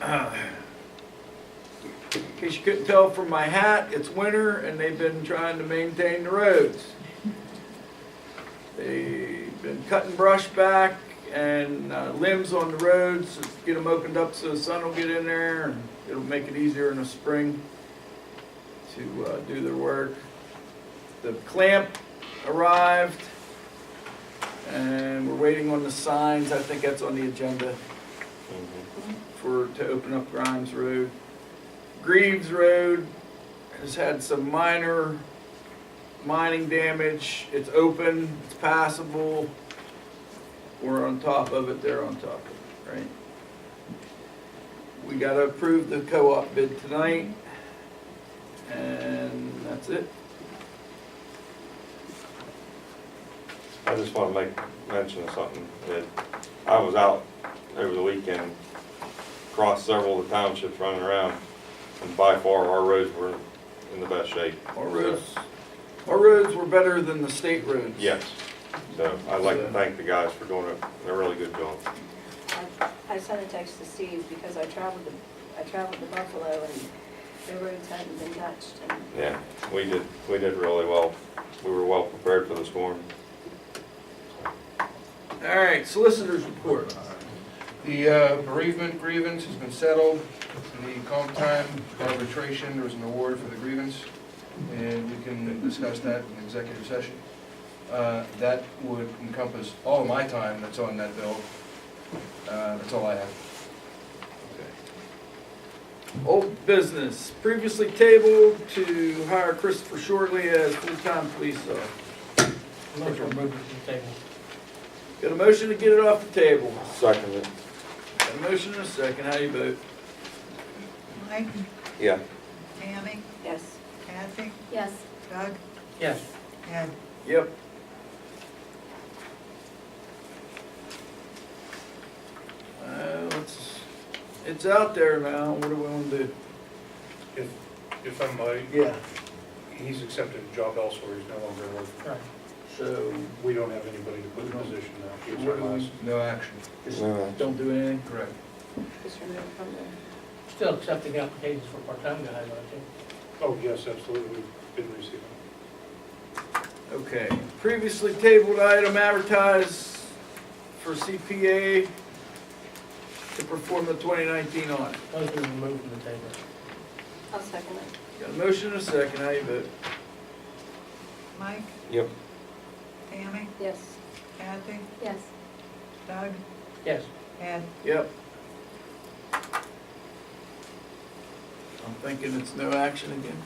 In case you couldn't tell from my hat, it's winter and they've been trying to maintain the roads. They've been cutting brush back and limbs on the roads, to get them opened up so the sun will get in there, and it'll make it easier in the spring to do their work. The clamp arrived, and we're waiting on the signs. I think that's on the agenda to open up Grimes Road. Greaves Road has had some minor mining damage. It's open, it's passable. We're on top of it, they're on top of it, right? We gotta approve the co-op bid tonight, and that's it. I just want to make mention of something that I was out over the weekend, across several of the townships running around, and by far our roads were in the best shape. Our roads were better than the state roads. Yes. So I'd like to thank the guys for doing a really good job. I sent a text to Steve because I traveled to Buffalo and the roads hadn't been touched. And Yeah, we did really well. We were well prepared for the storm. All right, solicitors report. The bereavement grievance has been settled. The comp time arbitration, there was an award for the grievance, and we can discuss that in executive session. That would encompass all of my time that's on that bill. That's all I have. Old business, previously tabled to hire Christopher Shortley as full-time police officer. Motion to move it to the table. Got a motion to get it off the table. Second it. Got a motion and a second, how do you vote? Mike, Yeah. Tammy, yes. Kathy, Yes. Doug, Yes. Ed. Yep. It's out there now, what do we want to do? If I might, Yeah. he's accepted a job elsewhere, he's no longer working. Right. So, We don't have anybody to put in the position now. He was our last. No action. just No. don't do anything? Correct. Just remove from there. Still accepting applications for part-time guys, aren't you? Oh, yes, absolutely, we've been receiving. Okay, previously tabled item advertised for CPA to perform the 2019 audit. Motion to remove from the table. I'll second it. Got a motion and a second, how you vote? Mike, Yep. Tammy, Yes. Kathy, Yes. Doug, Yes. Ed. Yep. I'm thinking it's no action again.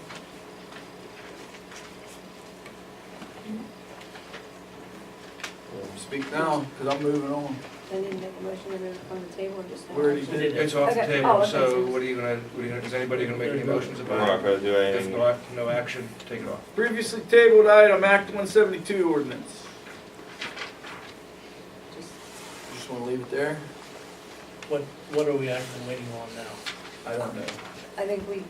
Speak now, because I'm moving on. I didn't make a motion to remove it from the table or just. We already did. It's off the Okay. table, Oh, okay. so what are you gonna, is anybody gonna make any motions We're about not it? gonna do If anything. not, no action, take it off. Previously tabled item, Act 172 ordinance. Just want to leave it there? What are we actually waiting on now? I don't know. I think we,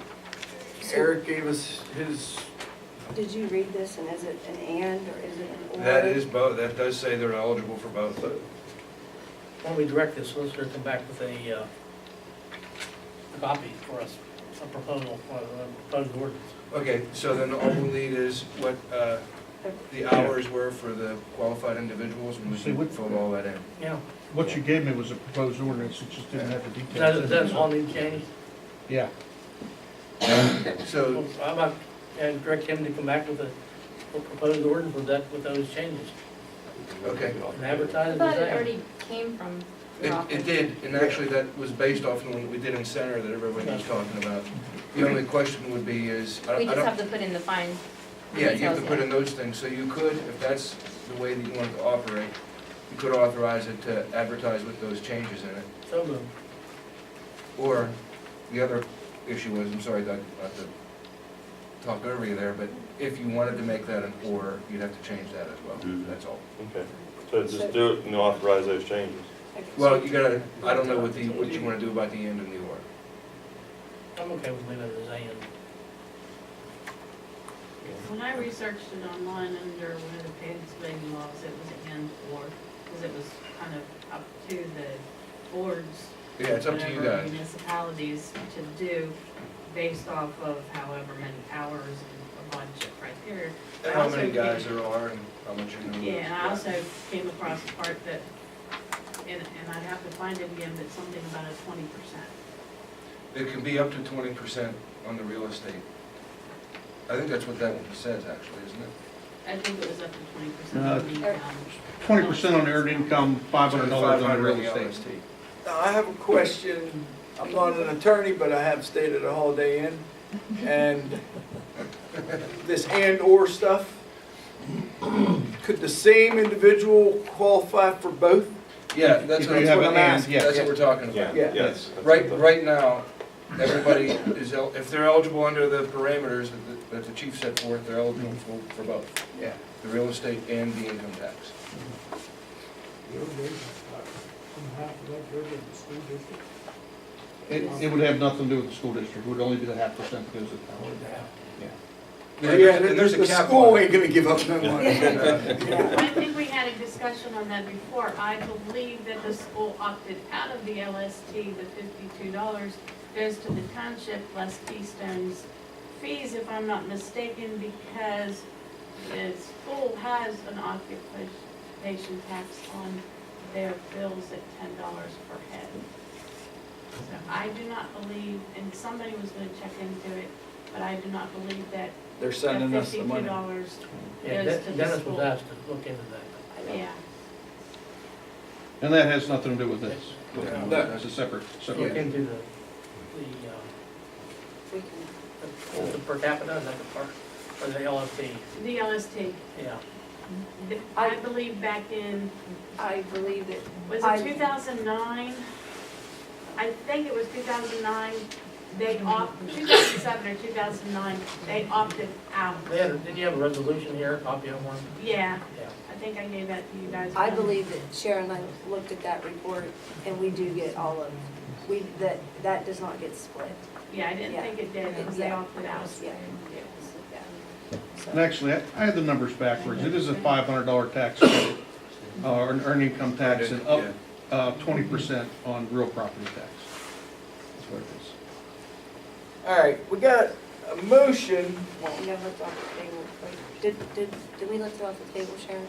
Eric gave us his, did you read this and is it an and or is it an or? That is both, that does say they're eligible for both. Why don't we direct the solicitor to come back with a copy for us, a proposal, a proposed ordinance? Okay, so then all we'll need is what the hours were for the qualified individuals, and we can fill all that in. Yeah. What you gave me was a proposed ordinance, it just didn't have the details. That's all need changed? Yeah. So, How about, and direct him to come back with a proposed ordinance with those changes? okay. And advertise I it thought the it same? already came from your office. It did, and actually that was based off of what we did in center that everybody was talking about. The only question would be is, I We just don't, have to put in the fine. yeah, you have to details, put yeah. in those things, so you could, if that's the way that you wanted to operate, you could authorize it to advertise with those changes in it. So moved. Or, the other issue was, I'm sorry, Doug, not to talk over you there, but if you wanted to make that an or, you'd have to change that as well, that's all. Okay. So just do it and authorize those changes. Well, you gotta, I don't know what you wanna do about the end and the or. I'm okay with leaving it as and. When I researched it online under one of the participating laws, it was and or, because it was kind of up to the board's Yeah, it's up to you whatever guys. municipalities to do based off of however many hours and a bunch of criteria. And I how also many came- guys there are and how much you know. Yeah, and I also came across a part that, and I'd have to find it again, but something about a 20%. It can be up to 20% on the real estate. I think that's what that one says, actually, isn't it? I think it was up to 20% Uh, of the income. 20% on earned income, $500 on the real estate. LST. Now, I have a question. I'm not an attorney, but I have stayed at a Holiday Inn. And this and/or stuff, could the same individual qualify for both? Yeah, that's If what you have what an I'm and, asking. yes. That's what we're talking Yeah, about. Yeah. yes. that's Right, what the- right now, everybody is, if they're eligible under the parameters that the chief set forth, they're eligible for both, Yeah. the real estate and the income tax. It would have nothing to do with the school district, it would only be the 0.5% that goes to the town. And there's a The cap school on it. ain't gonna give up no money. I think we had a discussion on that before. I believe that the school opted out of the LST, the $52 goes to the township less Keystone's fees, if I'm not mistaken, because the school has an occupation tax on their bills at $10 per head. So I do not believe, and somebody was gonna check into it, but I do not believe that They're sending us the money. $52 Yeah, goes to the Dennis was school. asked to look into that. Yeah. And that has nothing to do with this. No. That's a separate. Look into the We can, the per capita, is that the part, or the LST? The LST. Yeah. I believe back in, I believe that, was I- it 2009? I think it was 2009, they 2007 or 2009, they opted out. Did you have a resolution here, copy of one? Yeah, Yeah. I think I gave that to you guys. I believe that Sharon and I looked at that report, and we do get all of, that does not get split. Yeah, I didn't Yeah. think it did, because they Yeah. opted out. Yeah. So- And actually, I had the numbers backwards, it is a $500 tax credit, or an earned income tax, and up Yeah. 20% on real property tax. That's what it is. All right, we got a motion. Well, we never looked off the table. Did we lift it off the table, Sharon?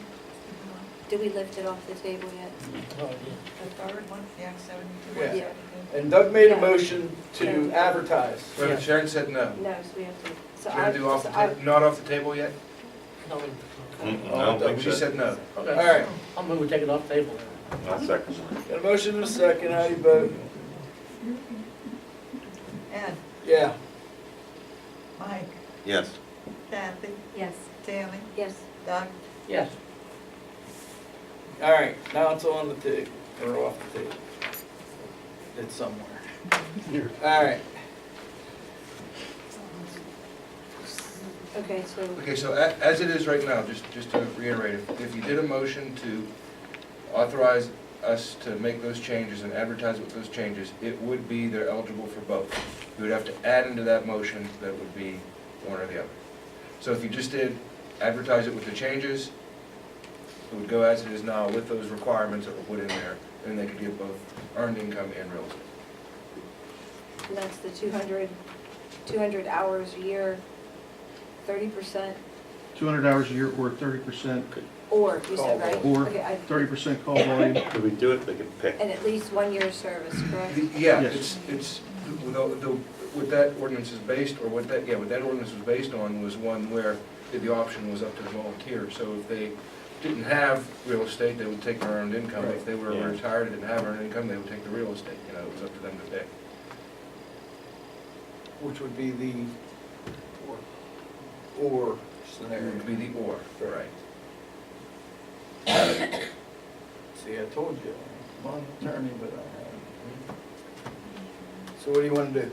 Did we lift it off the table yet? Oh, yeah. The third one, yeah, 72. Yeah. 72. And Doug made a Yeah. motion to advertise. Wait, but Sharon said no. No, so we have to, so We're I, gonna do off the so I, table, not off the table yet? No, Mm, I don't think She so. said no. okay. All right, I'll move we take it off the table. I'll second. got a motion and a second, how do you vote? Ed, Yeah. Mike, Yes. Kathy, yes, Tammy, yes. Doug, Yes. All right, now it's on the table, or off the table. It's somewhere. All right, Okay, so, Okay, so as it is right now, just to reiterate, if you did a motion to authorize us to make those changes and advertise with those changes, it would be they're eligible for both. You would have to add into that motion that would be one or the other. So if you just did advertise it with the changes, it would go as it is now with those requirements that were put in there, and they could get both earned income and real estate. and that's the 200 hours a year, 30%, 200 hours a year or 30%, or, you said, right? or Okay, 30% call volume. Could we do it, they could pick. and at least 1 year's service, correct? Yeah, Yes. it's, what that ordinance is based, or what that ordinance was based on was one where the option was up to the volunteer. So if they didn't have real estate, they would take their earned income. If they were Yeah. retired and didn't have earned income, they would take the real estate. You know, it was up to them to pick. which would be the or It scenario. would be the or, right. See, I told you, I'm not an attorney, but I am. So what do you want to do?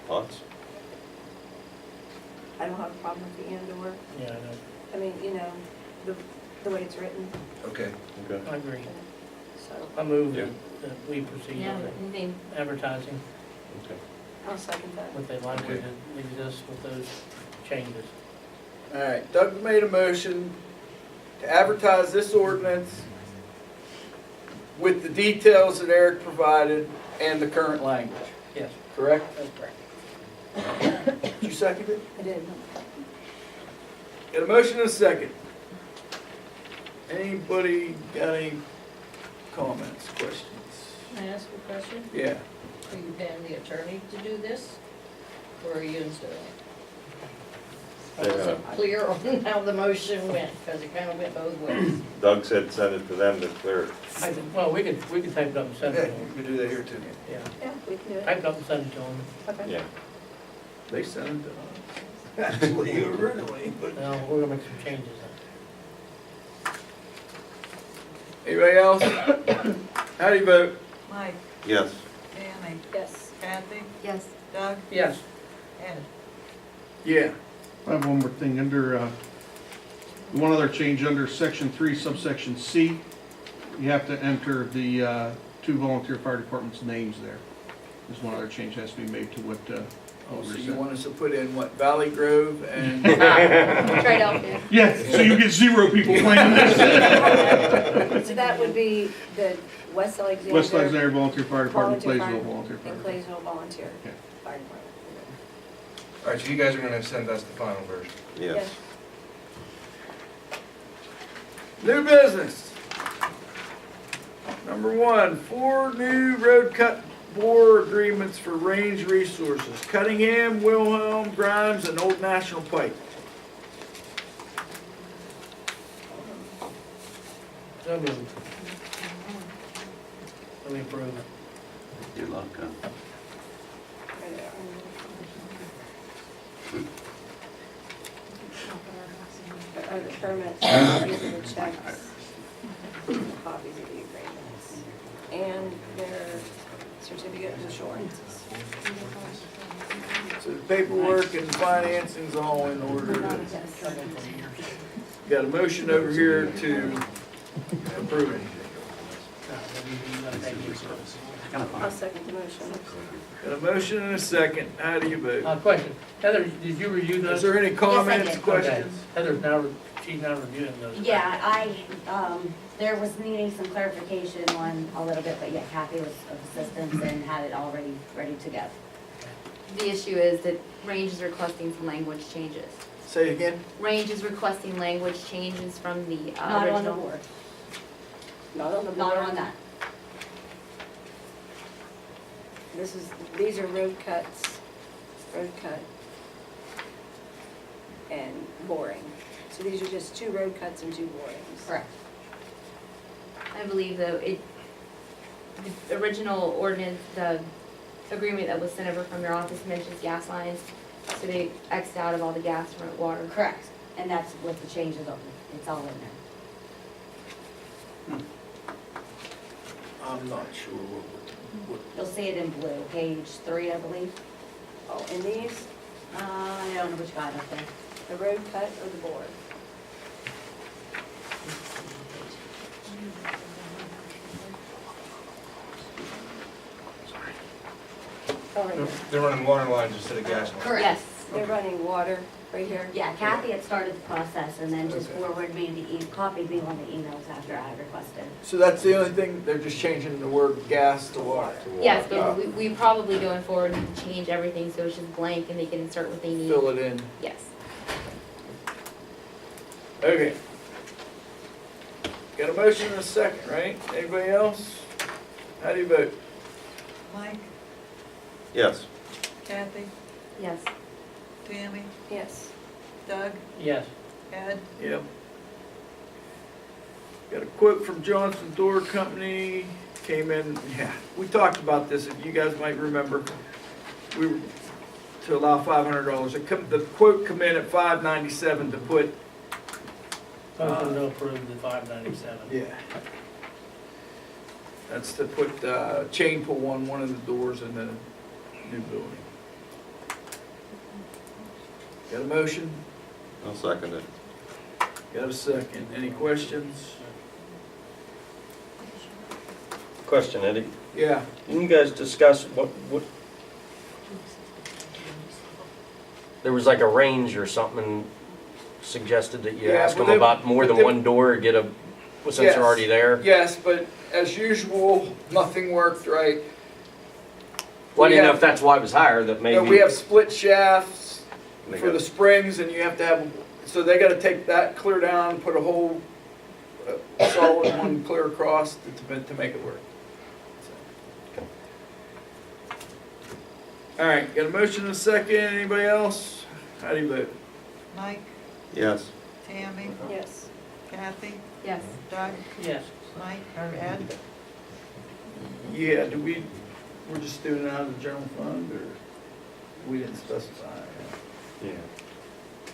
Thoughts? I don't have a problem with the and/or. Yeah, I know. I mean, you know, the way it's written, Okay. Okay. I agree. so I move Yeah. that we proceed Yeah, with but they, advertising Okay. I'll second that. with the language that exists with those changes. All right, Doug made a motion to advertise this ordinance with the details that Eric provided and the current language, Yes, correct? that's correct. Did you second it? I did. Got a motion and a second. Anybody got any comments, questions? Can I ask a question? Yeah. Are you paying the attorney to do this, or are you instead of? I wasn't clear on how the motion went, because it kind of went both ways. Doug said send it to them to clear it. Well, we could type it up and send Yeah, it to you them. can do that here too. Yeah, Yeah, we can do it. type it up and send it to them. Okay. Yeah. They sent it to us. Actually, originally, but. No, we're gonna make some changes. Anybody else? How do you vote? Mike, Yes. Tammy, Yes. Kathy, Yes. Doug, Yes, Ed. Yeah. I have one more thing, under, one other change, under section 3, subsection C, you have to enter the 2 volunteer fire departments' names there. There's one other change that has to be made to what Oh, so Oliver you said. want us to put in what, Valley Grove and, Trade out there. Yeah, so you get 0 people playing this. So that would be the West Alexander. West Alexander Volunteer Fire Department, Volunteer Claysville Fire- Volunteer Fire And Department. Claysville Volunteer Yeah. Fire Department. All right, so you guys are gonna send us the final version. Yes. new business. Number 1, 4 new road cut bore agreements for range resources, Cunningham, Wilhelm, Grimes, and Old National Pike. so moved. Let me approve it. Good luck, Are the permits, copies of the checks, copies of the agreements, and their certificate of insurances. So the paperwork and financing's all in order. Got a motion over here to approve it. I'll second the motion. Got a motion and a second. How do you vote? Question, Heather, did you review Is those? there any comments, did. Okay. questions? Heather's now, she's now reviewing those. Yeah, there was needing some clarification on a little bit, but yeah, Kathy was of assistance and had it already ready to go. The issue is that Range is requesting some language changes. Say it again? Range is requesting language changes from the Not on the original. board, Not on the board. not on that. These are road cut, and boring. So these are just 2 road cuts and 2 borings. Correct. I believe though, the original ordinance, the agreement that was sent over from your office mentions gas lines, so they X'd out of all the gas from water. Correct, and that's what the changes are, it's all in there. I'm not sure what. You'll see it in blue, page 3, I believe. Oh, and these, I don't know which guide up there. the road cut or the bore? Oh, right here. They're running water lines instead of gas lines. Correct. Yes. They're running water right here. Yeah, Kathy had started the process and then just Okay. forwarded me copied me on the emails after I requested. So that's the only thing, they're just changing the word gas to water. Yes, but we probably going forward need to change everything so it's just blank and they can insert what they need. Fill it in. Yes. Okay. Got a motion and a second, right? Anybody else? How do you vote? Mike, Yes. Kathy, Yes. Tammy, Yes. Doug, Yes, Ed. Yep. Got a quote from Johnson Door Company, came in, yeah, we talked about this, if you guys might remember. We were to allow $500. The quote come in at $597 to put, motion to approve the 597. yeah. That's to put chain pull on one of the doors in the new building. Got a motion? I'll second it. Got a second. Any questions? Question, Eddie. Yeah. Didn't you guys discuss what, there was like a range or something suggested that you Yeah, ask but them they- about more but than they- one door, or get a, Well, since they're Yes. already there? Yes, but as usual, nothing worked right. Well, I didn't know have- if that's why it was higher, that No, we maybe. have split shafts They for got- the springs, and you have to have, so they gotta take that clear down, put a whole solid one clear across to make it work. All right, got a motion and a second, anybody else? How do you vote? Mike, Yes. Tammy, Yes. Kathy, Yes. Doug, Yes. Mike, or Ed? Yeah, we're just doing it out of the general fund, or we didn't specify? Yeah.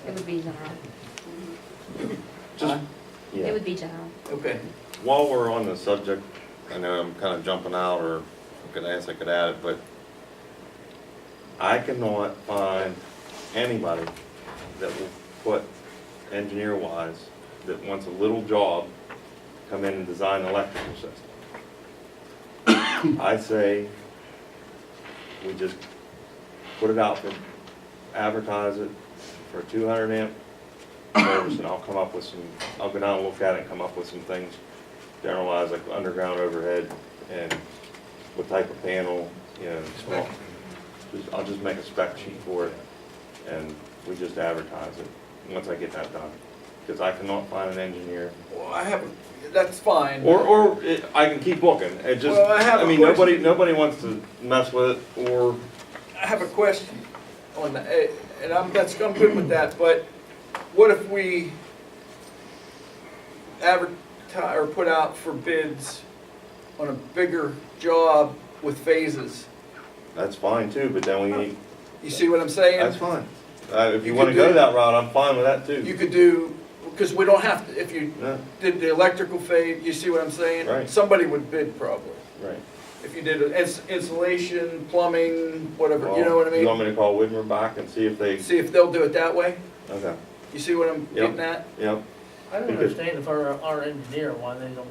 It would be general. Just, It yeah. would be general. Okay, While we're on the subject, I know I'm kind of jumping out, or I could add it, but I cannot find anybody that will put, engineer-wise, that wants a little job, come in and design an electrical system. I say we just put it out for, advertise it for 200 amp service, and I'll come up with some, I'll go down and look at it and come up with some things, generalized, like underground overhead, and what type of panel, small. I'll just make a spec sheet for it, and we just advertise it, once I get that done. Because I cannot find an engineer. well, that's fine. I can keep looking, it just, Well, I have a question. nobody wants to mess with it, or, I have a question on that, and I'm good with that, but what if we advertise or put out for bids on a bigger job with phases? that's fine too, but then we need, You see what I'm saying? that's fine. If You you wanna could go do- that route, I'm fine with that too. You could do, because we don't have to, if you No, did the electrical phase, you see what I'm saying? Right. Somebody would bid probably. right. If you did insulation, plumbing, whatever, you know what I You want mean? me to call Widmer back and see if they, See if they'll do it that way? okay, You see what I'm Yep. getting at? yep, I don't Because- understand if our engineer, why they don't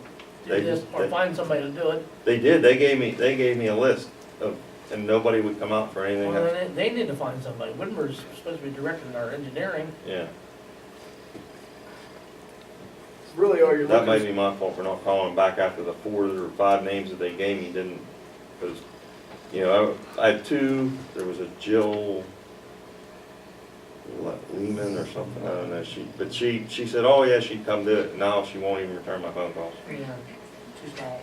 They do this, just- or they- find somebody to do it. they did, they gave me a list of, and nobody would come out for anything Well, else. then they need to find somebody. Whitmer's supposed to be directing our engineering. Yeah, Really all you're that might looking be my fault for not calling them back after the 4 or 5 names that they gave me didn't, because, I had 2, there was a Jill Lehman or something, I don't know, she said, oh yeah, she'd come do it, now she won't even return my phone calls. Yeah. Too small.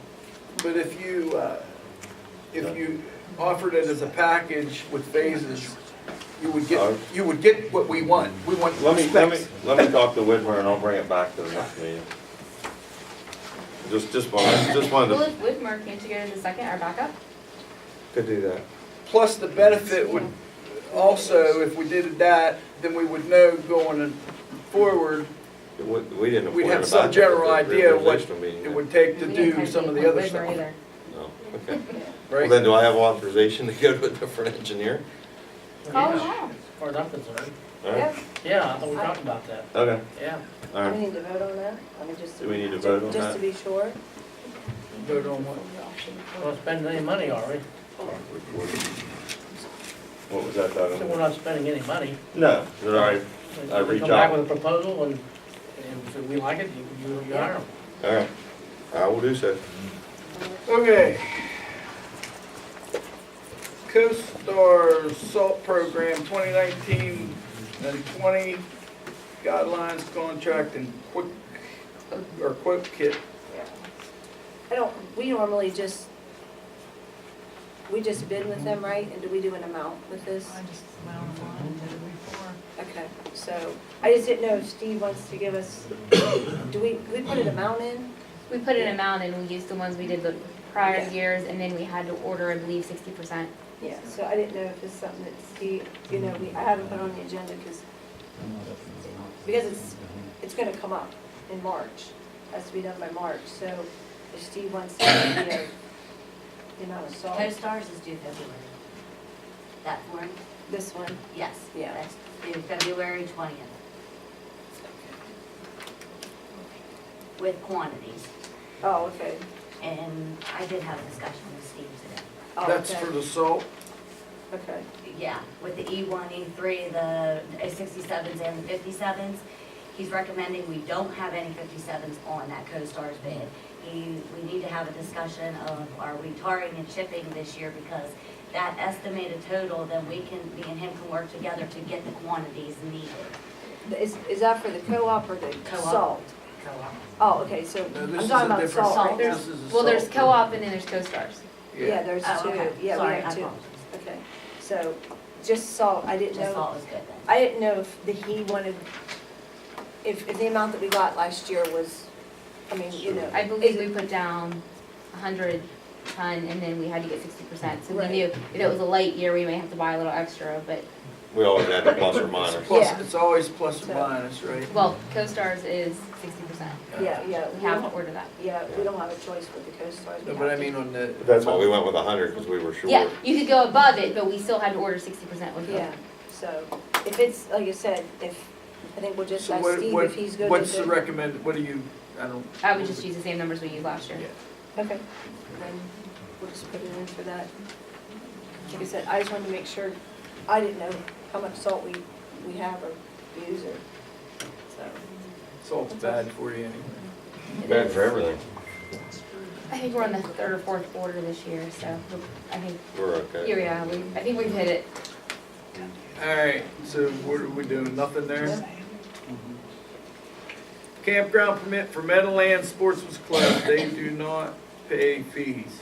But if you offered it as a package with phases, you would get what we want. We want Let me specs. talk to Widmer and I'll bring it back to the next meeting. Just wanted Well, to, if Whitmer came together as a second, our backup, could do that. Plus the benefit would also, if we did that, then we would know going forward, We didn't we'd afford have it some back at general the idea of what organizational meeting. it would take to we didn't do have some of the to other Whitmer stuff. either. No, okay. Well, Right? then do I have authorization to go to a different engineer? Call Yeah, them all. As far as I'm concerned. All right, Yeah, I thought we talked about that. okay, Yeah. all We right. need to vote on that? I mean, just Do we need to vote on Just that? to be sure. Vote on what? We're not spending any money, are we? What was that, Doug? So we're not spending any money. No, all right, I They reach come back out. with a proposal, and if we like it, you hire them. All right, I will do so. Okay. CoStar SALT Program 2019 and 20 guidelines, contract, and quote kit. We normally we just bid with them, right? And do we do an amount with this? I just went online, did it before. Okay, so I just didn't know if Steve wants to give us, do we put an amount in? We put an amount and we used the ones we did the prior Yeah. years, and then we had to order, I believe, 60%. Yeah, so I didn't know if it's something that Steve, I haven't put on the agenda because it's gonna come up in March. Has to be done by March, so if Steve wants to, the amount of salt, CoStars is due February. That form? this one, Yes. Yeah. That's due February 20th. With quantities. oh, okay. And I did have a discussion with Steve today. Oh, That's okay. for the salt. Okay, Yeah, with the E1, E3, the 67s and the 57s. He's recommending we don't have any 57s on that CoStar's bid. We need to have a discussion of, are we tarring and chipping this year? Because that estimated total, then me and him can work together to get the quantities needed. Is that for the co-op or the Co-op. salt? Co-op. Oh, okay, so No, I'm this is talking a about different salt, right? salt. There's- This is a Well, there's salt. co-op and then there's co-stars. Yeah, there's Oh, two, okay. yeah, we Sorry, have I two. apologize. Okay, so just salt, I didn't Just know, salt is good then. I didn't know if he wanted, if the amount that we got last year was, I mean, you know. I believe is we it- put down 100 ton and then we had to get 60%. So we Right. knew if it was a light year, we may have to buy a little extra, but, We always had the plus or minus. Plus, Yeah. it's always plus or So- minus, right? well, co-stars is 60%. Yeah, We have to order that. Yeah, we don't have a choice with the co-stars. we No, but I have to- mean on the. That's why we went with 100, because we were short. Yeah, you could go above it, but we still had to order 60% with Yeah, them. so if it's, like I said, I think we'll just So ask what, Steve what, if he's good what's with the it. recommend, what do you, I don't. I would just use the same numbers we used last year. Yeah. Okay, then we'll just put it in for that. Like I said, I just wanted to make sure, I didn't know how much salt we have or use or, so. Salt's bad for you anyway. Bad for everything. I think we're on the third or fourth quarter this year, so I think, We're okay. yeah, I think we've hit it. Alright, so what are we doing, nothing there? Campground permit for Meadowlands Sports was closed, they do not pay fees.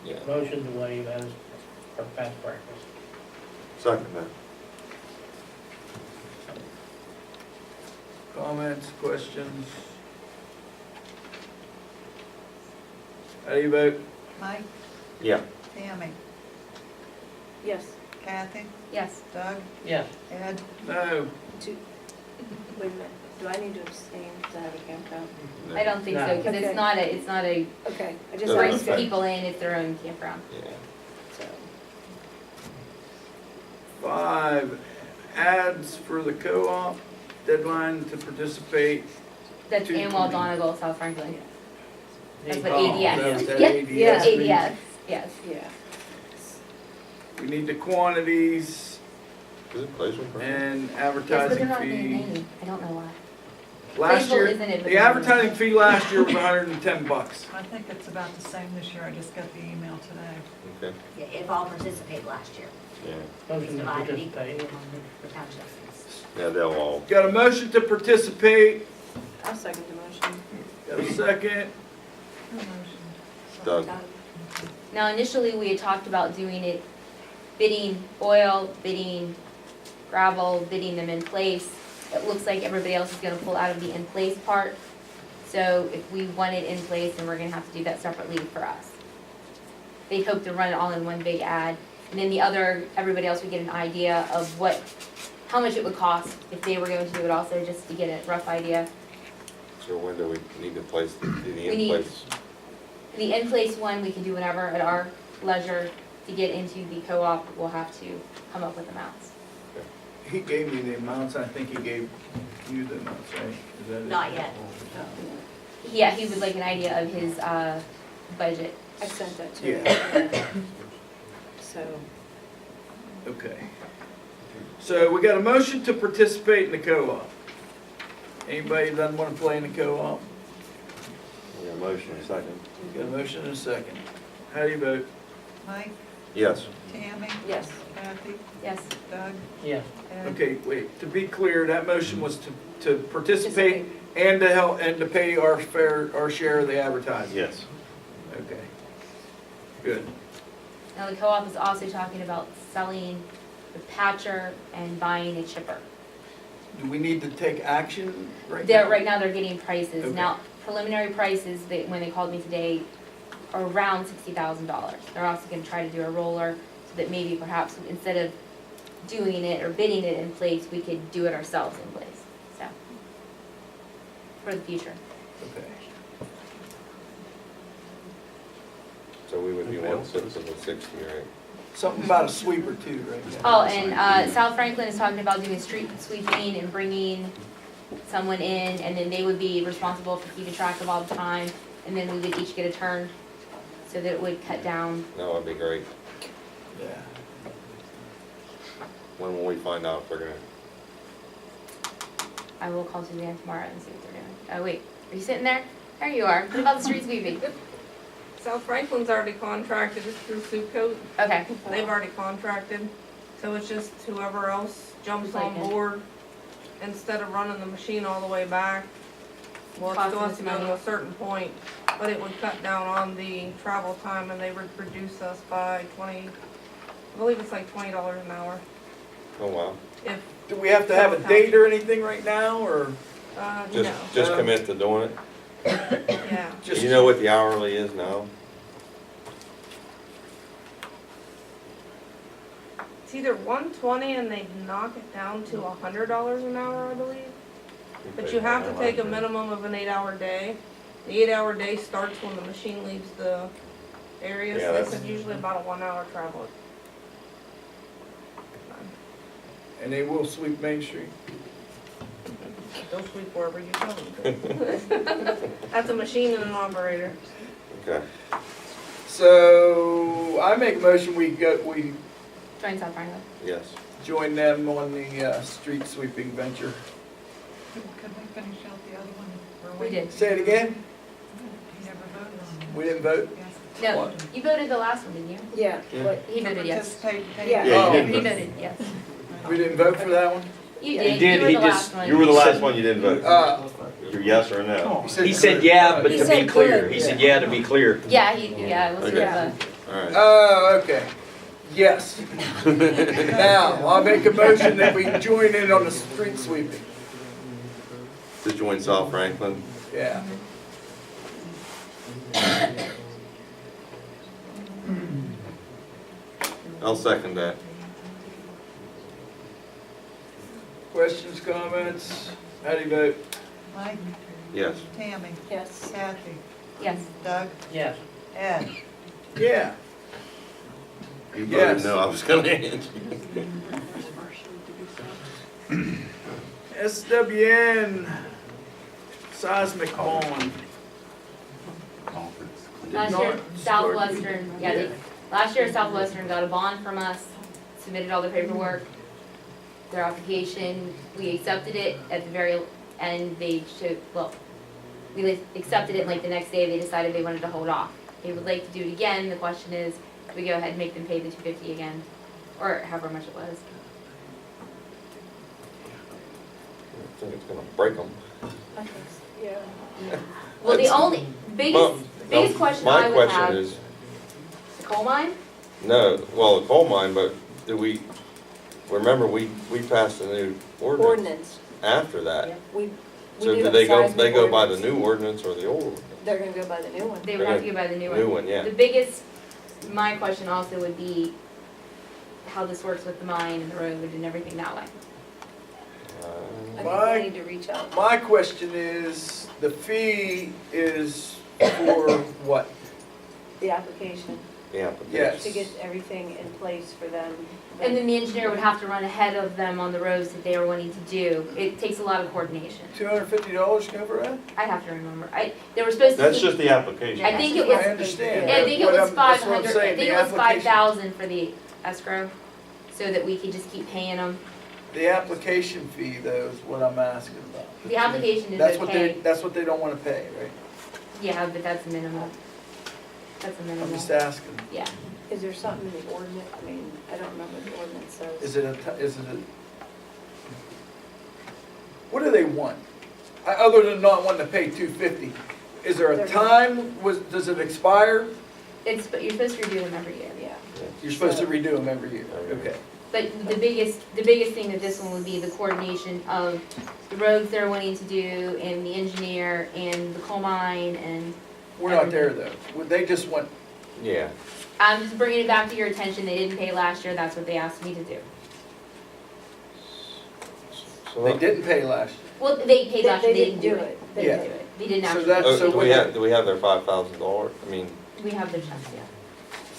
Yeah. Motion to waive as our past practice. Second that. Comments, questions? How do you vote? Mike, Yeah. Tammy, Yes, Kathy, Yes. Doug, Yes. Ed, No. wait a minute, do I need to abstain because I have a campground? I don't think so, No. because Okay. it's not a, Okay, I just Doesn't brings affect- people in, it's their own campground. Yeah. so. 5, ads for the co-op, deadline to participate. That's 220. Amwell, Donegal, South Franklin. That's what Oh, ADS that's is. that Yeah, ADS yeah, means. ADS, yes. Yeah. We need the quantities Is it placement? permit? and Yes, but advertising they're not being fee. named, I don't know why. Last Plainville year, isn't it, but the they're- advertising fee last year was $110. I think it's about the same this year, I just got the email today. Okay. Yeah, if all participate last year, Yeah. Motion to divided equally participate. among the townships. Yeah, they'll all. Got a motion to participate, I'll second the motion. got a second. Who motioned? Doug. Now, initially, we had talked about doing it, bidding oil, bidding gravel, bidding them in place. It looks like everybody else is gonna pull out of the in place part. So if we want it in place, then we're gonna have to do that separately for us. They hope to run it all in one big ad. And then the other, everybody else would get an idea of how much it would cost if they were going to do it also, just to get a rough idea. So when do we need to place, do the We in need- place? The in place one, we can do whenever at our leisure. To get into the co-op, we'll have to come up with amounts. He gave me the amounts, I think he gave you the amounts, right? Is that it? Not yet. Yeah, he would like an idea of his, budget. I sent that to Yeah. him. So, Okay. So we got a motion to participate in the co-op. Anybody that doesn't want to play in the co-op? Yeah, motion, second. Got a motion and a second. How do you vote? Mike, Yes. Tammy, yes, Kathy, Yes. Doug, Yes. Ed. Okay, wait, to be clear, that motion was to participate and to help, and to pay our share of the advertising. Yes. Okay. Good. Now, the co-op is also talking about selling the patcher and buying a chipper. Do we need to take action right They're, now? right now, they're getting prices. Okay. Now, preliminary prices, when they called me today, are around $60,000. They're also gonna try to do a roller, so that maybe perhaps instead of doing it or bidding it in place, we could do it ourselves in place, so. For the future. Okay. So we would be 1/6 of the 60, right? Something about a sweeper too, right? Oh, and South Franklin is talking about doing street sweeping and bringing someone in, and then they would be responsible for keeping track of all the time, and then we would each get a turn, so that it would cut down. That would be great. Yeah. When will we find out if they're gonna I will call Suzanne tomorrow and see what they're doing. Oh, wait, are you sitting there? There you are. What about the street sweeping? South Franklin's already contracted, it's through Sucoat, Okay. they've already contracted, so it's just whoever else jumps Who's like on it? board, instead of running the machine all the way back. Well, it Costing still has us to go to money. a certain point, but it would cut down on the travel time and they would reduce us by I believe it's like $20 an hour. Oh, wow. If, Do we have to have a date or anything right now, or Just, no, just commit to doing it. yeah. just? You know what the hourly is now? It's either 120 and they knock it down to $100 an hour, I believe. But you have to take a minimum of an 8-hour day. The 8-hour day starts when the machine leaves the area, Yeah, so they that's- said usually about a 1-hour travel. And they will sweep Main Street? They'll sweep wherever you tell them to. That's a machine and an operator. Okay. So, I make a motion, we Join South Franklin. Yes. join them on the, street sweeping venture. Could we finish out the other one? Or We did. Say it again? You never voted on it. We didn't vote? Yes. No, you voted the last one, didn't you? Yeah, but, He voted yes. Participate, pay- Yeah. Yeah, you Oh. He did. voted yes. We didn't vote for that one? You Yeah, did. he did, You were he the just- last one. You were the last one you didn't vote. You You're yes or no? He said yeah, but He to be said clear, good. he said yeah to be clear. Yeah, yeah, it was Okay. sort of All right. Oh, okay. Yes. Now, I'll make a motion that we join in on the street sweeping. To join South Franklin. Yeah. I'll second that. Questions, comments? How do you vote? Mike, Yes. Tammy, yes. Kathy, yes. Doug, Yes. Ed. Yeah. You Yes. voted no, I was gonna answer. SWN seismic bond. Last not year, start- Southwestern, last year Southwestern got a bond from us, submitted all the paperwork, their application, we accepted it at the very end, they showed, well, we accepted it like the next day, they decided they wanted to hold off. They would like to do it again, the question is, do we go ahead and make them pay the $250 again, or however much it was? I think it's gonna break them. I think so, yeah. Well, the only, biggest question I would My have, question is, the coal mine? no, well, the coal mine, but do we, remember, we passed a new ordinance Ordinance, after that. we So do do a they go, seismic they go by the ordinance. new ordinance or the old? ordinance? They're gonna go by the new one. They would have to go by the new one. New one, yeah. The biggest, my question also would be how this works with the mine and the road and everything that way. I Uh, think we need to reach out. My question is, the fee is for what? The application, Yeah. Yes. to get everything in place for them. And then the engineer would have to run ahead of them on the roads that they are wanting to do. It takes a lot of coordination. $250 cover that? I have to remember. They were supposed to. That's just the application. I think it was, I understand. I think it What was I'm- that's what I'm 500, I saying, think the it was application- 5,000 for the escrow, so that we could just keep paying them. The application fee, though, is what I'm asking about. The application is That's what they, okay. that's what they don't wanna pay, right? Yeah, but that's minimal. That's a I'm minimal. just asking. Yeah. Is there something in the ordinance, I mean, I don't remember what the ordinance says. Is it what do they want? Other than not wanting to pay $250, is there a time, does it expire? But you're supposed to review them every year. Yeah. You're supposed to redo them every year, okay. But the biggest thing with this one would be the coordination of the roads they're wanting to do, and the engineer, and the coal mine, and We're not there, though. They just want, Yeah. I'm just bringing it back to your attention, they didn't pay last year, that's what they asked me to do. So they didn't pay last year. Well, they paid last year, they didn't do it. it. They Yeah. didn't do it, they didn't So actually, that- Oh, so do what- we have their $5,000? I mean, we have the checks, yeah.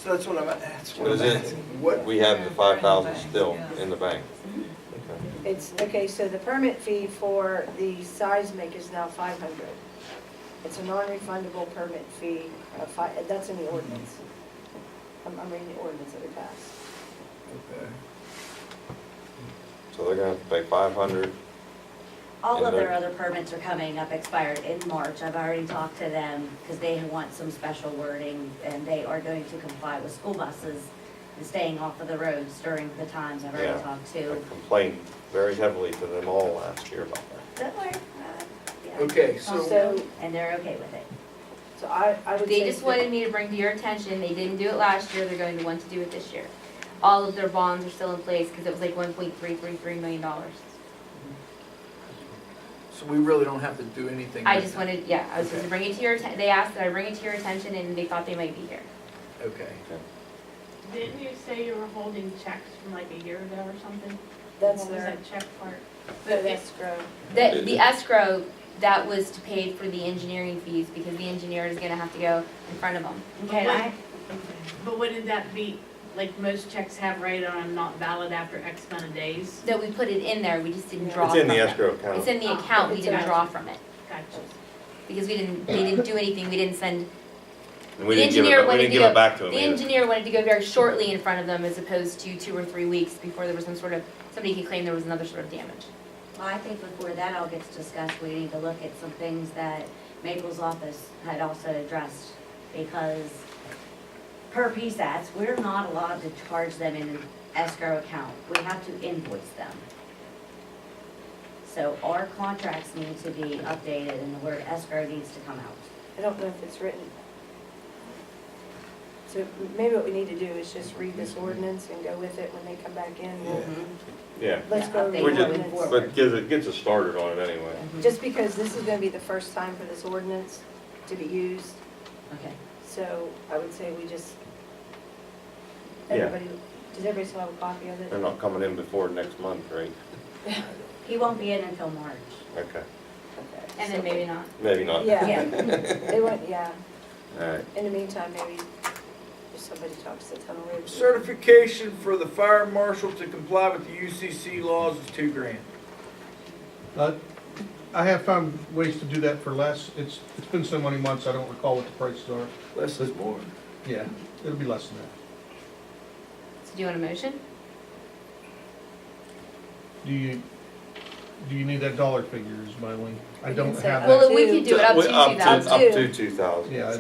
So that's what I'm Is it- asking. What, we have the 5,000 still in the bank. Mhm. Okay. It's, okay, so the permit fee for the seismic is now 500. It's a non-refundable permit fee, that's in the ordinance. I'm reading the ordinance that we passed. okay. So they're gonna have to pay 500. All And of their they're- other permits are coming up expired in March. I've already talked to them because they want some special wording and they are going to comply with school buses and staying off of the roads during the times I've already Yeah. talked I to. complained very heavily to them all last year about that. Don't worry, yeah. Okay, so, So, And they're okay with it. so I would They say just that- wanted me to bring to your attention, they didn't do it last year, they're going to want to do it this year. All of their bonds are still in place, because it was like $1.333 million. so we really don't have to do anything. I with just that. wanted, yeah, I was supposed to bring it to your, they asked that I bring it to your attention, and they thought they might be here. Okay. Didn't you say you were holding checks from like a year ago or something? That's What was their, that check part? their escrow. The escrow, that was to pay for the engineering fees, because the engineer is gonna have to go in front of them. Okay, and But wouldn't that be, like most checks have right on not valid after X amount of days? So we put it in there, we just didn't draw It's from in the it. escrow It's account. in the account, we didn't draw from it, Gotcha. because they didn't do anything, we didn't send, And we the didn't give engineer it, we wanted didn't to give go- it back to them the either. engineer wanted to go very shortly in front of them, as opposed to 2 or 3 weeks before there was some sort of, somebody could claim there was another sort of damage. Well, I think before that all gets discussed, we need to look at some things that Maple's office had also addressed, because per PSATs, we're not allowed to charge them in an escrow account. We have to invoice them. So our contracts need to be updated and the word escrow needs to come out. I don't know if it's written. So maybe what we need to do is just read this ordinance and go with it when they come back in. Yeah, Let's Yeah, go update over the We just- ordinance. forward. but gets us started on it anyway. Just because this is gonna be the first time for this ordinance to be used, Okay. so I would say we just, Yeah. everybody, does everybody still have a copy of it? They're not coming in before next month, right? He won't be in until March. Okay, Okay, And then so- maybe not. maybe not. Yeah, they went, yeah. All right. In the meantime, maybe if somebody talks to Tunnel Road. Certification for the fire marshal to comply with the UCC laws is $2,000. I have found ways to do that for less. It's been so many months, I don't recall what the prices are. Less is more. Yeah, it'll be less than that. So do you want a motion? Do you need that dollar figure, is my link? I We don't can say have up that. Well, we could do it up to Up 2,000. Up to 2,000. Yeah,